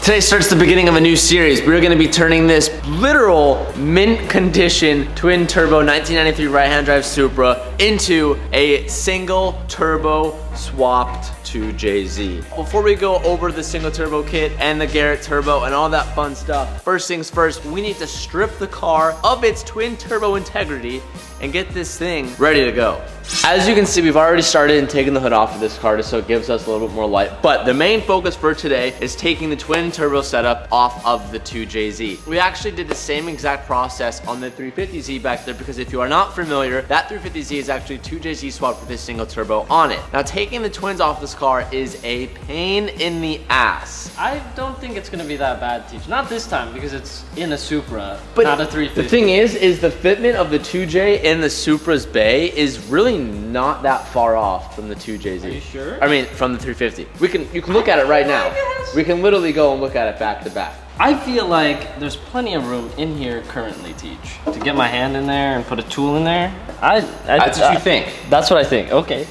Today starts the beginning of a new series. We're gonna be turning this literal mint condition twin turbo 1993 right-hand drive Supra into a single turbo swapped 2JZ. Before we go over the single turbo kit and the Garrett turbo and all that fun stuff, first things first, we need to strip the car of its twin turbo integrity and get this thing ready to go. As you can see, we've already started and taken the hood off of this car just so it gives us a little bit more light. But the main focus for today is taking the twin turbo setup off of the 2JZ. We actually did the same exact process on the 350Z back there because if you are not familiar, that 350Z is actually 2JZ swapped with a single turbo on it. Now taking the twins off this car is a pain in the ass. I don't think it's gonna be that bad, Teach. Not this time because it's in a Supra, but not a 350. The thing is the fitment of the 2J in the Supra's bay is really not that far off from the 2JZ. Are you sure? I mean, from the 350. You can look at it right now. We can literally go and look at it back to back. I feel like there's plenty of room in here currently, Teach, to get my hand in there and put a tool in there. That's what you think. That's what I think. Okay.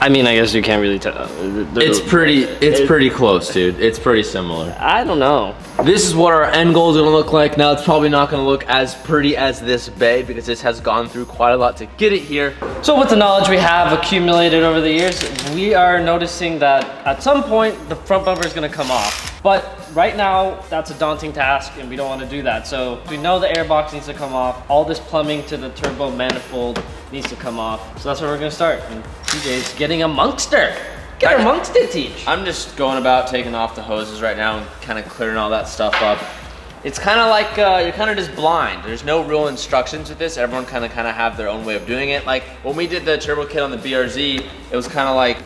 I mean, I guess you can't really tell. It's pretty close, dude. It's pretty similar. I don't know. This is what our end goal is gonna look like. Now, it's probably not gonna look as pretty as this bay because this has gone through quite a lot to get it here. So with the knowledge we have accumulated over the years, we are noticing that at some point, the front bumper is gonna come off. But right now, that's a daunting task and we don't wanna do that. So we know the airbox needs to come off. All this plumbing to the turbo manifold needs to come off. So that's where we're gonna start. And TJ's getting amongst her. Get amongst it, Teach. I'm just going about taking off the hoses right now and kind of clearing all that stuff up. It's kind of like you're kind of just blind. There's no real instructions with this. Everyone kind of have their own way of doing it. Like when we did the turbo kit on the BRZ, it was kind of like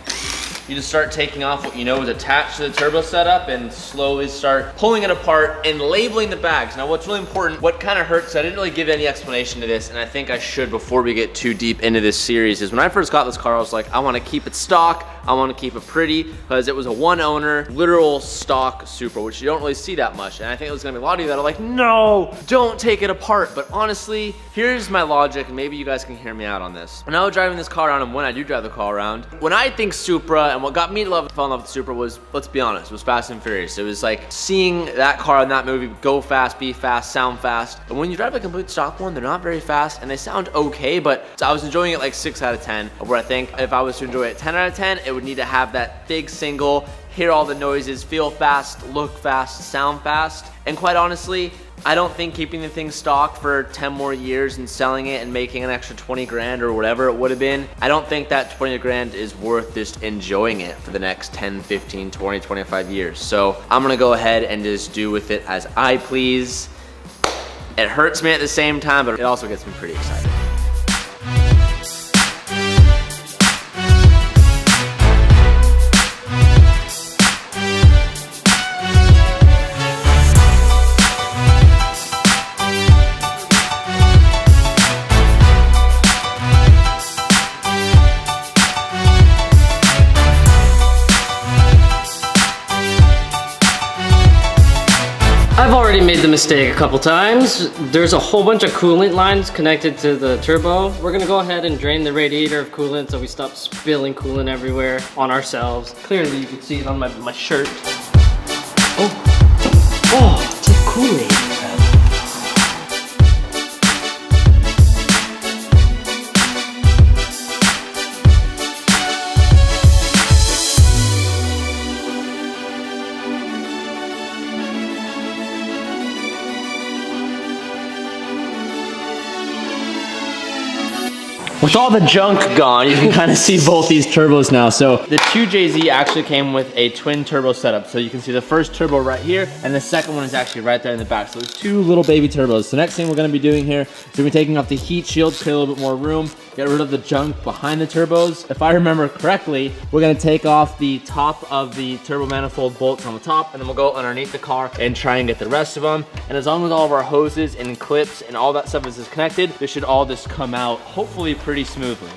you just start taking off what you know is attached to the turbo setup and slowly start pulling it apart and labeling the bags. Now what's really important, what kind of hurts, I didn't really give any explanation to this and I think I should before we get too deep into this series, is when I first got this car I was like, I want to keep it stock, I want to keep it pretty, because it was a one owner, literal stock Supra, which you don't really see that much. And I think it was gonna be a lot of you that are like, no, don't take it apart. But honestly, here's my logic, and maybe you guys can hear me out on this. When I was driving this car around, and when I do drive the car around, when I think Supra, and what got me to fall in love with Supra was, let's be honest, it was Fast and Furious. It was like seeing that car in that movie go fast, be fast, sound fast. And when you drive a complete stock one, they're not very fast, and they sound okay, but I was enjoying it like 6 out of 10, where I think if I was to enjoy it 10 out of 10, it would need to have that big single, hear all the noises, feel fast, look fast, sound fast. And quite honestly, I don't think keeping the thing stock for 10 more years and selling it and making an extra 20 grand or whatever it would have been, I don't think that 20 grand is worth just enjoying it for the next 10, 15, 20, 25 years. So I'm gonna go ahead and just do with it as I please. It hurts me at the same time, but it also gets me pretty excited. I've already made the mistake a couple times. There's a whole bunch of coolant lines connected to the turbo. We're gonna go ahead and drain the radiator of coolant so we stop spilling coolant everywhere on ourselves. Clearly you can see it on my shirt. Oh, it's like Kool-Aid. With all the junk gone, you can kind of see both these turbos now. So the 2JZ actually came with a twin turbo setup. So you can see the first turbo right here, and the second one is actually right there in the back. So there's 2 little baby turbos. So next thing we're gonna be doing here is we're taking off the heat shields, create a little bit more room, get rid of the junk behind the turbos. If I remember correctly, we're gonna take off the top of the turbo manifold bolts on the top, and then we'll go underneath the car and try and get the rest of them. And as long as all of our hoses and clips and all that stuff is connected, this should all just come out hopefully pretty smoothly.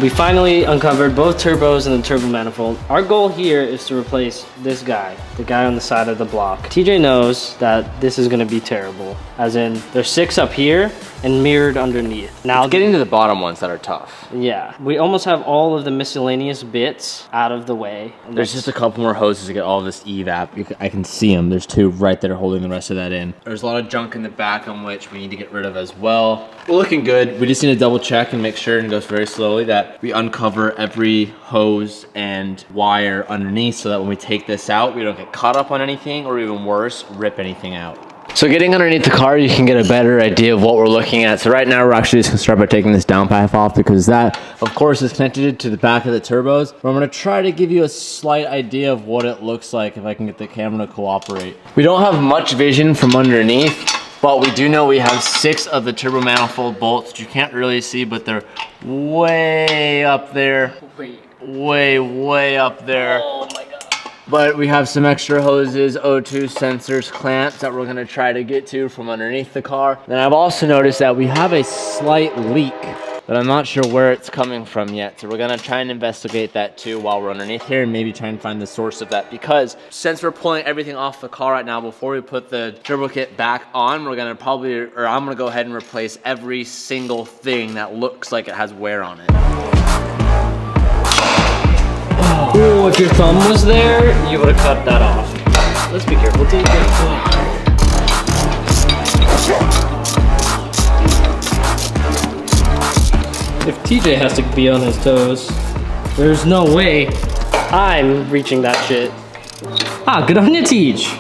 We finally uncovered both turbos and the turbo manifold. Our goal here is to replace this guy, the guy on the side of the block. TJ knows that this is gonna be terrible. As in, there's 6 up here, and mirrored underneath. Now it's getting to the bottom ones that are tough. Yeah, we almost have all of the miscellaneous bits out of the way. There's just a couple more hoses to get all of this evap. I can see them. There's two right there holding the rest of that in. There's a lot of junk in the back on which we need to get rid of as well. We're looking good. We just need to double check and make sure, and it goes very slowly, that we uncover every hose and wire underneath so that when we take this out, we don't get caught up on anything, or even worse, rip anything out. So getting underneath the car, you can get a better idea of what we're looking at. So right now we're actually just gonna start by taking this downpipe off, because that, of course, is connected to the back of the turbos. But I'm gonna try to give you a slight idea of what it looks like if I can get the camera to cooperate. We don't have much vision from underneath, but we do know we have 6 of the turbo manifold bolts. You can't really see, but they're way up there. Way up there. Oh my God. But we have some extra hoses, O2 sensors, clamps that we're gonna try to get to from underneath the car. Then I've also noticed that we have a slight leak, but I'm not sure where it's coming from yet. So we're gonna try and investigate that too while we're underneath here, and maybe try and find the source of that. Because since we're pulling everything off the car right now, before we put the turbo kit back on, we're gonna I'm gonna go ahead and replace every single thing that looks like it has wear on it. Oh, if your thumb was there, you would have cut that off. Let's be careful. Take it. If TJ has to be on his toes, there's no way I'm reaching that shit. Ah, good on you, Teach.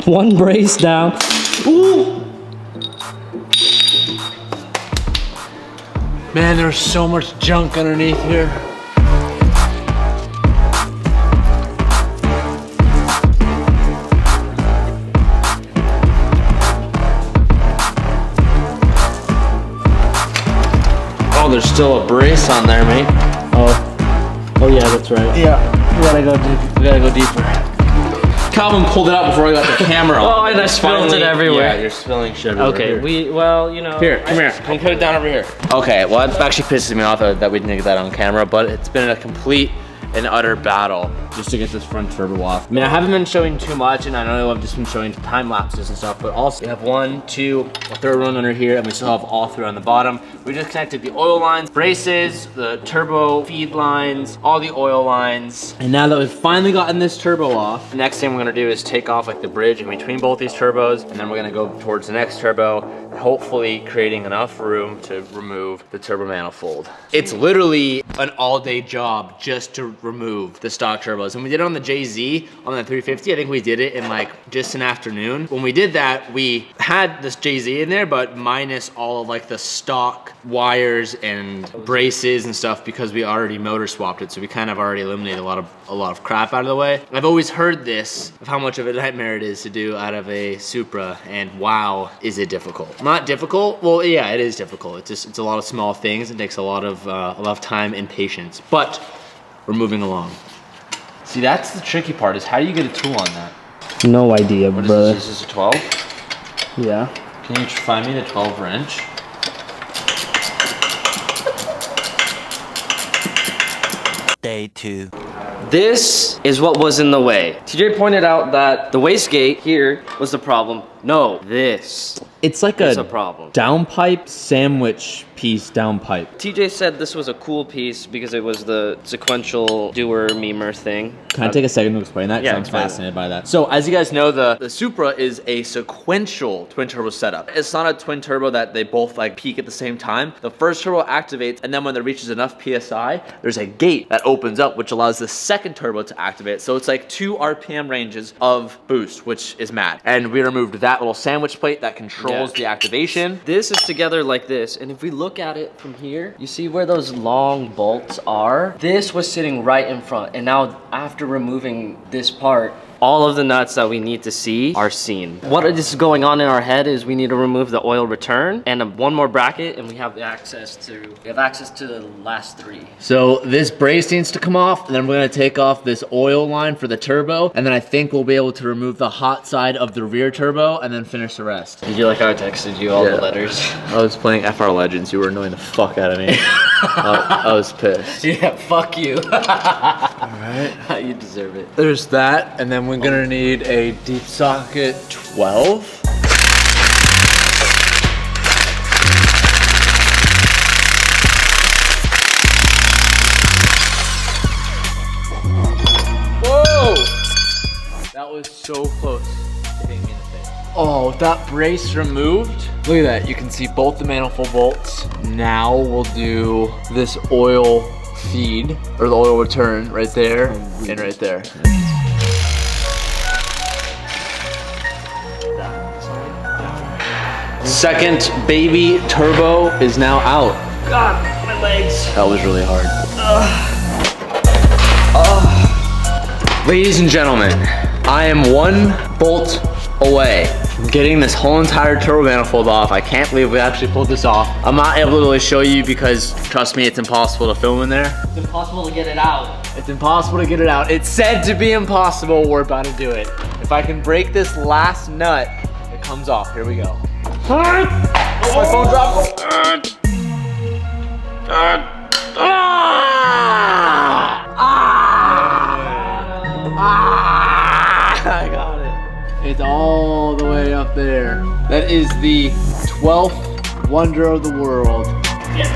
One brace down. Ooh! Man, there's so much junk underneath here. Oh, there's still a brace on there, mate. Oh yeah, that's right. Yeah, we gotta go deep. We gotta go deeper. Calvin pulled it out before I got the camera on. Oh, and I spilled it everywhere. Yeah, you're spilling shit everywhere. Okay, well, you know. Here, come here. Come put it down over here. Okay, well, it actually pisses me off that we didn't get that on camera, but it's been a complete and utter battle just to get this front turbo off. I mean, I haven't been showing too much, and I know I've just been showing time lapses and stuff, but also we have 1, 2, a third one under here, and we still have all 3 on the bottom. We just connected the oil lines, braces, the turbo feed lines, all the oil lines. And now that we've finally gotten this turbo off, the next thing we're gonna do is take off like the bridge in between both these turbos, and then we're gonna go towards the next turbo, hopefully creating enough room to remove the turbo manifold. It's literally an all-day job just to remove the stock turbos. And we did it on the JZ, on the 350, I think we did it in like just an afternoon. When we did that, we had this JZ in there, but minus all of like the stock wires and braces and stuff, because we already motor swapped it. So we kind of already eliminated a lot of crap out of the way. I've always heard this, of how much of a nightmare it is to do out of a Supra, and wow, is it difficult. Not difficult, well, yeah, it is difficult. It's a lot of small things. It takes a lot of time and patience, but we're moving along. See, that's the tricky part, is how do you get a tool on that? No idea, brother. Is this a 12? Yeah. Can you find me the 12 wrench? Day 2. This is what was in the way. TJ pointed out that the wastegate here was the problem. No, this. It's like a problem. downpipe sandwich piece downpipe. TJ said this was a cool piece because it was the sequential doer memer thing. Can I take a second to explain that? Yeah, I'm fascinated by that. So as you guys know, the Supra is a sequential twin turbo setup. It's not a twin turbo that they both like peak at the same time. The first turbo activates, and then when it reaches enough PSI, there's a gate that opens up, which allows the second turbo to activate. So it's like 2 RPM ranges of boost, which is mad. And we removed that little sandwich plate that controls the activation. This is together like this, and if we look at it from here, you see where those long bolts are? This was sitting right in front, and now after removing this part, all of the nuts that we need to see are seen. What is going on in our head is we need to remove the oil return and one more bracket, and we have access to the last 3. So this brace needs to come off, and then we're gonna take off this oil line for the turbo, and then I think we'll be able to remove the hot side of the rear turbo and then finish the rest. Did you like how I texted you all the letters? I was playing FR Legends. You were annoying the fuck out of me. I was pissed. Yeah, fuck you. Alright. You deserve it. There's that, and then we're gonna need a deep socket 12. was so close to hitting me in the face. Oh, with that brace removed, look at that. You can see both the manifold bolts. Now we'll do this oil feed, or the oil return right there and right there. Second baby turbo is now out. God, my legs. That was really hard. Ladies and gentlemen, I am 1 bolt away from getting this whole entire turbo manifold off. I can't believe we actually pulled this off. I'm not able to really show you because, trust me, it's impossible to film in there. It's impossible to get it out. It's impossible to get it out. It's said to be impossible. We're about to do it. If I can break this last nut, it comes off. Here we go. Oh, my phone dropped. I got it. It's all the way up there. That is the 12th wonder of the world. Yeah.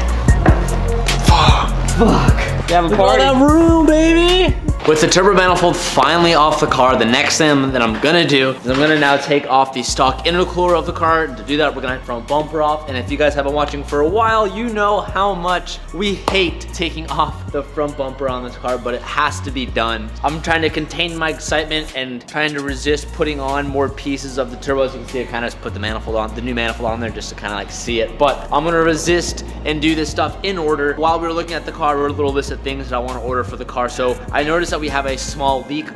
Fuck. You have a Look at all party. that room, baby. With the turbo manifold finally off the car, the next thing that I'm gonna do is I'm gonna now take off the stock intercooler of the car. To do that, we're gonna front bumper off. And if you guys have been watching for a while, you know how much we hate taking off the front bumper on this car, but it has to be done. I'm trying to contain my excitement and trying to resist putting on more pieces of the turbo. As you can see, I kind of put the manifold on, the new manifold on there just to kind of like see it. But I'm gonna resist and do this stuff in order. While we were looking at the car, we wrote a little list of things that I wanna order for the car. So I noticed that we have a small leak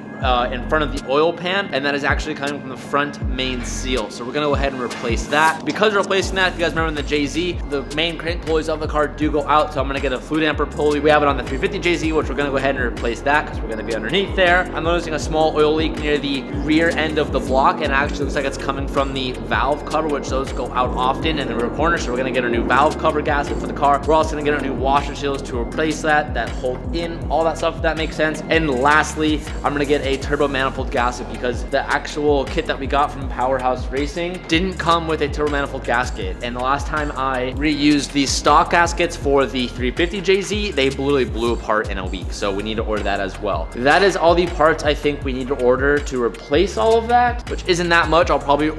in front of the oil pan, and that is actually coming from the front main seal. So we're gonna go ahead and replace that. Because we're replacing that, if you guys remember in the JZ, the main crank pulleys of the car do go out, so I'm gonna get a fluid damper pulley. We have it on the 350 JZ, which we're gonna go ahead and replace that because we're gonna be underneath there. I'm noticing a small oil leak near the rear end of the block, and it actually looks like it's coming from the valve cover, which those go out often in the rear corner, so we're gonna get a new valve cover gasket for the car. We're also gonna get a new washer seals to replace that hold in all that stuff, if that makes sense. And lastly, I'm gonna get a turbo manifold gasket because the actual kit that we got from Powerhouse Racing didn't come with a turbo manifold gasket. And the last time I reused these stock gaskets for the 350 JZ, they literally blew apart in a week. So we need to order that as well. That is all the parts I think we need to order to replace all of that, which isn't that much. I'll probably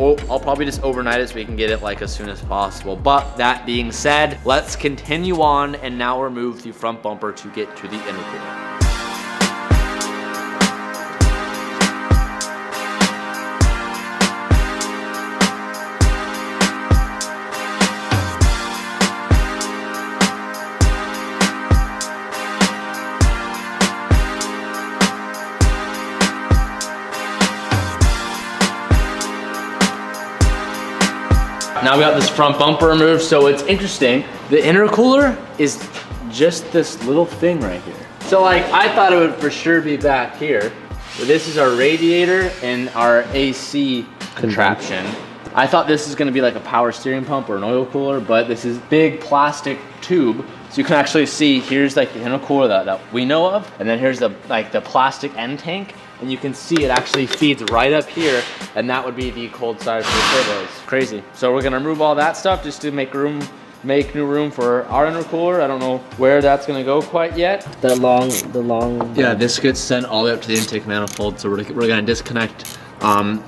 just overnight it so we can get it like as soon as possible. But that being said, let's continue on and now remove the front bumper to get to the intercooler. Now we got this front bumper removed, so it's interesting. The intercooler is just this little thing right here. So like, I thought it would for sure be back here, but this is our radiator and our AC contraption. I thought this is gonna be like a power steering pump or an oil cooler, but this is big plastic tube. So you can actually see, here's like the intercooler that we know of, and then here's the plastic end tank. And you can see it actually feeds right up here, and that would be the cold side for the turbos. Crazy. So we're gonna remove all that stuff just to make new room for our intercooler. I don't know where that's gonna go quite yet. The long. Yeah, this gets sent all the way up to the intake manifold. So we're gonna disconnect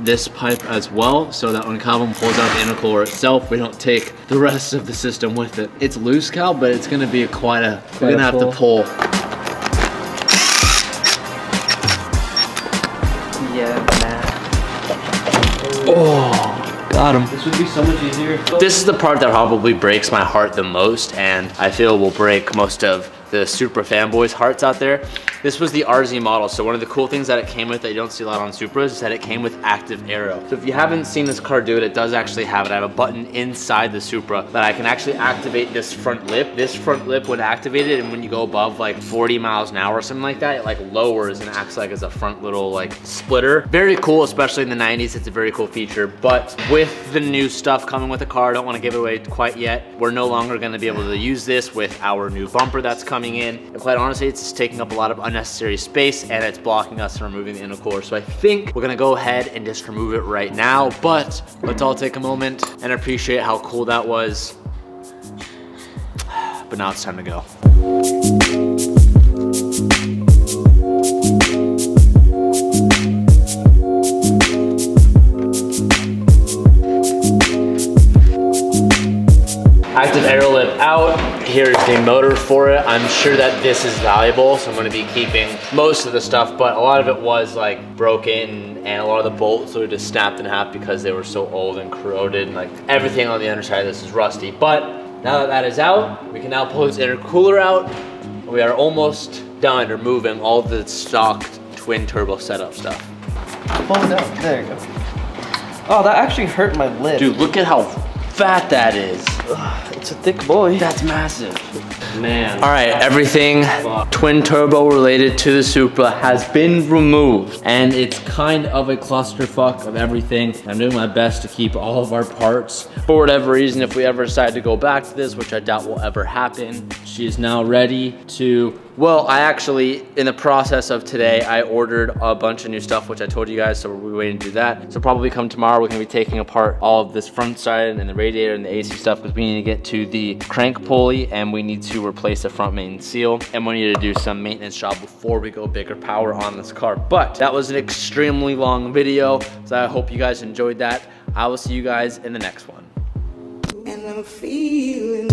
this pipe as well, so that when Calvin pulls out the intercooler itself, we don't take the rest of the system with it. It's loose, Cal, but it's gonna be we're gonna have to pull. Oh, got him. This would be so much easier. This is the part that probably breaks my heart the most, and I feel will break most of the Supra fanboys' hearts out there. This was the RZ model, so one of the cool things that it came with that you don't see a lot on Supras is that it came with active aero. So if you haven't seen this car do it, it does actually have it. I have a button inside the Supra that I can actually activate this front lip. This front lip would activate it, and when you go above like 40 miles an hour or something like that, it like lowers and acts like as a front little like splitter. Very cool, especially in the 90s. It's a very cool feature, but with the new stuff coming with the car, I don't want to give it away quite yet. We're no longer going to be able to use this with our new bumper that's coming in. And quite honestly, it's just taking up a lot of unnecessary space, and it's blocking us from removing the intercooler. So I think we're gonna go ahead and just remove it right now, but let's all take a moment and appreciate how cool that was. But now it's time to go. This is 1 minute motor for it. I'm sure that this is valuable, so I'm gonna be keeping most of the stuff, but a lot of it was like broken and a lot of the bolts were just snapped in half because they were so old and corroded, and like everything on the underside of this is rusty. But now that that is out, we can now pull this intercooler out. We are almost done removing all the stock twin turbo setup stuff. Pull it out, there you go. Oh, that actually hurt my lip. Dude, look at how fat that is. Ugh, it's a thick boy. That's massive. Man. All right, everything twin turbo related to the Supra has been removed, and it's kind of a clusterfuck of everything. I'm doing my best to keep all of our parts. For whatever reason, if we ever decide to go back to this, which I doubt will ever happen, she is now ready to, well, I actually, in the process of today, I ordered a bunch of new stuff, which I told you guys, so we're waiting to do that. So probably come tomorrow, we're gonna be taking apart all of this front side and the radiator and the AC stuff, because we need to get to the crank pulley and we need to replace the front main seal, and we need to do some maintenance job before we go bigger power on this car. But that was an extremely long video, so I hope you guys enjoyed that. I will see you guys in the next one. And I'm feeling